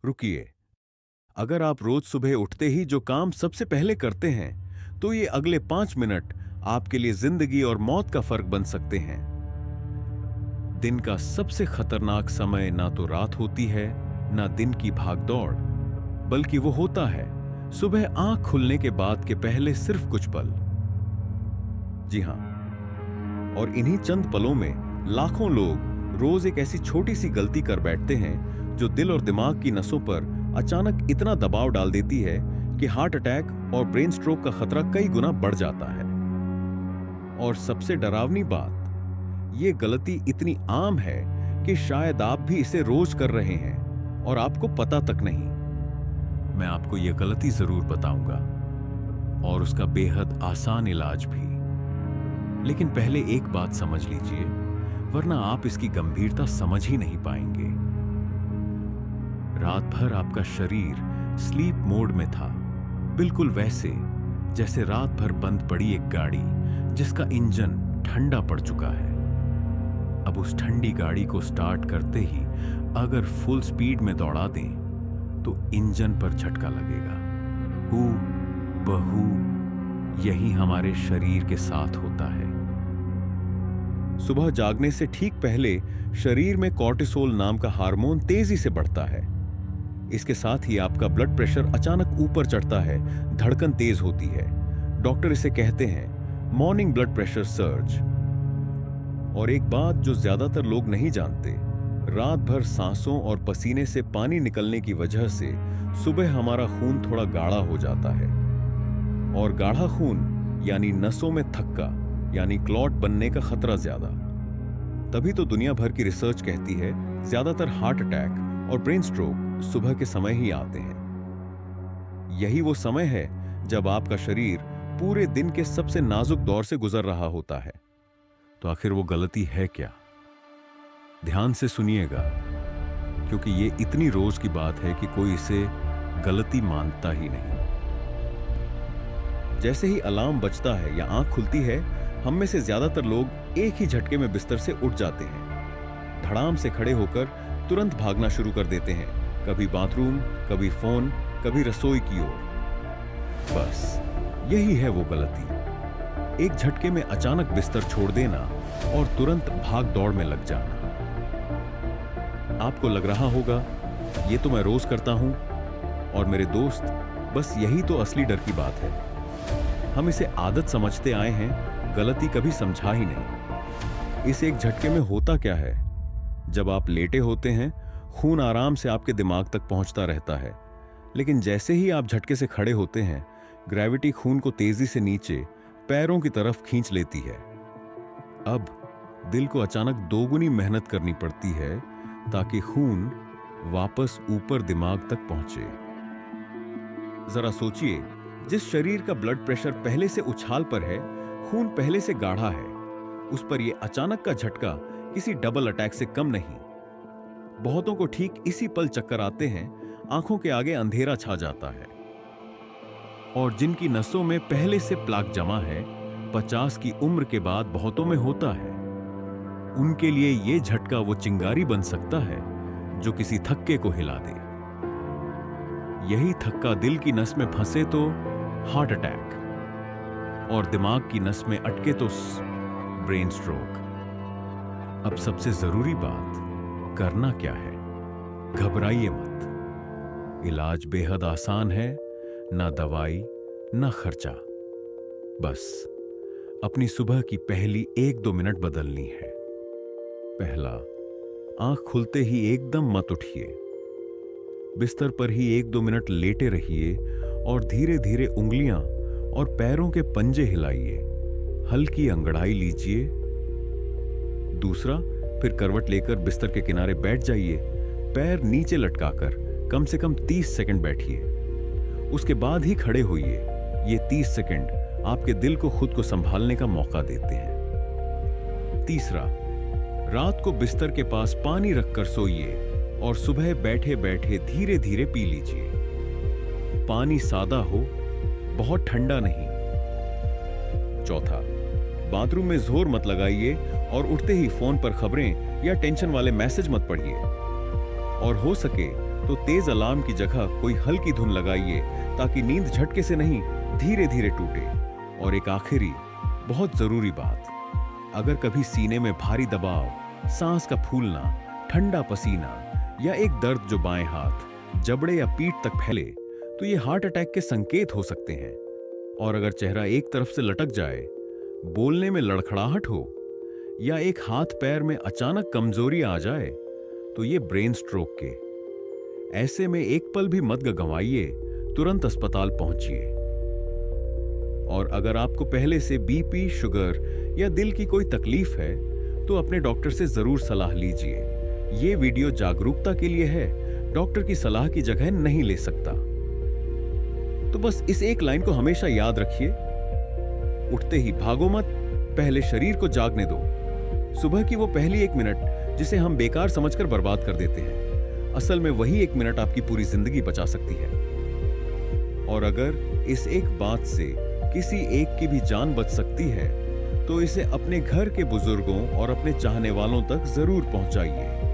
रुकिए, अगर आप रोज सुबह उठते ही जो काम सबसे पहले करते हैं, तो ये अगले 5 मिनट आपके लिए जिंदगी और मौत का फर्क बन सकते हैं। दिन का सबसे खतरनाक समय ना तो रात होती है, ना दिन की भागदौड़, बल्कि वो होता है सुबह आंख खुलने के बाद के पहले सिर्फ कुछ पल। जी हां, और इन्हीं चंद पलों में लाखों लोग रोज एक ऐसी छोटी सी गलती कर बैठते हैं जो दिल और दिमाग की नसों पर अचानक इतना दबाव डाल देती है कि हार्ट अटैक और ब्रेन स्ट्रोक का खतरा कई गुना बढ़ जाता है। और सबसे डरावनी बात, ये गलती इतनी आम है कि शायद आप भी इसे रोज कर रहे हैं और आपको पता तक नहीं। मैं आपको यह गलती जरूर बताऊंगा और उसका बेहद आसान इलाज भी। लेकिन पहले एक बात समझ लीजिए, वरना आप इसकी गंभीरता समझ ही नहीं पाएंगे। रात भर आपका शरीर स्लीप मोड में था, बिल्कुल वैसे जैसे रात भर बंद पड़ी एक गाड़ी जिसका इंजन ठंडा पड़ चुका है। अब उस ठंडी गाड़ी को स्टार्ट करते ही अगर फुल स्पीड में दौड़ा दें तो इंजन पर झटका लगेगा। हू बहू यही हमारे शरीर के साथ होता है। सुबह जागने से ठीक पहले शरीर में कॉर्टिसोल नाम का हार्मोन तेजी से बढ़ता है। इसके साथ ही आपका ब्लड प्रेशर अचानक ऊपर चढ़ता है, धड़कन तेज होती है। डॉक्टर इसे कहते हैं मॉर्निंग ब्लड प्रेशर सर्ज। और एक बात जो ज्यादातर लोग नहीं जानते, रात भर सांसों और पसीने से पानी निकलने की वजह से सुबह हमारा खून थोड़ा गाढ़ा हो जाता है। और गाढ़ा खून यानी नसों में थक्का यानी क्लॉट बनने का खतरा ज्यादा। तभी तो दुनिया भर की रिसर्च कहती है ज्यादातर हार्ट अटैक और ब्रेन स्ट्रोक सुबह के समय ही आते हैं। यही वो समय है जब आपका शरीर पूरे दिन के सबसे नाजुक दौर से गुजर रहा होता है। तो आखिर वो गलती है क्या? ध्यान से सुनिएगा, क्योंकि ये इतनी रोज की बात है कि कोई इसे गलती मानता ही नहीं। जैसे ही अलार्म बजता है या आंख खुलती है, हम में से ज्यादातर लोग एक ही झटके में बिस्तर से उठ जाते हैं। धड़ाम से खड़े होकर तुरंत भागना शुरू कर देते हैं, कभी बाथरूम, कभी फोन, कभी रसोई की ओर। बस यही है वो गलती, एक झटके में अचानक बिस्तर छोड़ देना और तुरंत भाग दौड़ में लग जाना। आपको लग रहा होगा ये तो मैं रोज करता हूं, और मेरे दोस्त, बस यही तो असली डर की बात है। हम इसे आदत समझते आए हैं, गलती कभी समझा ही नहीं। इस एक झटके में होता क्या है, जब आप लेटे होते हैं खून आराम से आपके दिमाग तक पहुंचता रहता है, लेकिन जैसे ही आप झटके से खड़े होते हैं, ग्रेविटी खून को तेजी से नीचे पैरों की तरफ खींच लेती है। अब दिल को अचानक दोगुनी मेहनत करनी पड़ती है ताकि खून वापस ऊपर दिमाग तक पहुंचे। जरा सोचिए, जिस शरीर का ब्लड प्रेशर पहले से उछाल पर है, खून पहले से गाढ़ा है, उस पर यह अचानक का झटका किसी डबल अटैक से कम नहीं। बहुतों को ठीक इसी पल चक्कर आते हैं, आंखों के आगे अंधेरा छा जाता है। और जिनकी नसों में पहले से प्लाक जमा है, 50 की उम्र के बाद बहुतों में होता है, उनके लिए यह झटका वो चिंगारी बन सकता है जो किसी थक्के को हिला दे। यही थक्का दिल की नस में फंसे तो हार्ट अटैक, और दिमाग की नस में अटके तो ब्रेन स्ट्रोक। अब सबसे जरूरी बात, करना क्या है? घबराइए मत, इलाज बेहद आसान है, ना दवाई ना खर्चा। बस अपनी सुबह की पहली 1-2 मिनट बदलनी है। पहला, आंख खुलते ही एकदम मत उठिए, बिस्तर पर ही 1-2 मिनट लेटे रहिए और धीरे धीरे उंगलियां और पैरों के पंजे हिलाइए, हल्की अंगड़ाई लीजिए। दूसरा, फिर करवट लेकर बिस्तर के किनारे बैठ जाइए, पैर नीचे लटकाकर कम से कम 30 सेकंड बैठिए। उसके बाद ही खड़े होइए। ये 30 सेकंड आपके दिल को खुद को संभालने का मौका देते हैं। तीसरा, रात को बिस्तर के पास पानी रखकर सोइए और सुबह बैठे बैठे धीरे धीरे पी लीजिए। पानी सादा हो, बहुत ठंडा नहीं। चौथा, बाथरूम में जोर मत लगाइए और उठते ही फोन पर खबरें या टेंशन वाले मैसेज मत पढ़िए। और हो सके तो तेज अलार्म की जगह कोई हल्की धुन लगाइए ताकि नींद झटके से नहीं, धीरे धीरे टूटे। और एक आखिरी बहुत जरूरी बात, अगर कभी सीने में भारी दबाव, सांस का फूलना, ठंडा पसीना या एक दर्द जो बाएं हाथ, जबड़े या पीठ तक फैले, तो ये हार्ट अटैक के संकेत हो सकते हैं। और अगर चेहरा एक तरफ से लटक जाए, बोलने में लड़खड़ाहट हो या एक हाथ पैर में अचानक कमजोरी आ जाए, तो ये ब्रेन स्ट्रोक के। ऐसे में एक पल भी मत गंवाइए, तुरंत अस्पताल पहुंचिए। और अगर आपको पहले से बीपी, शुगर या दिल की कोई तकलीफ है, तो अपने डॉक्टर से जरूर सलाह लीजिए। ये वीडियो जागरूकता के लिए है, डॉक्टर की सलाह की जगह नहीं ले सकता। तो बस इस एक लाइन को हमेशा याद रखिए, उठते ही भागो मत, पहले शरीर को जागने दो। सुबह की वो पहली 1 मिनट जिसे हम बेकार समझकर बर्बाद कर देते हैं, असल में वही 1 मिनट आपकी पूरी जिंदगी बचा सकती है। और अगर इस एक बात से किसी एक की भी जान बच सकती है, तो इसे अपने घर के बुजुर्गों और अपने चाहने वालों तक जरूर पहुंचाइए।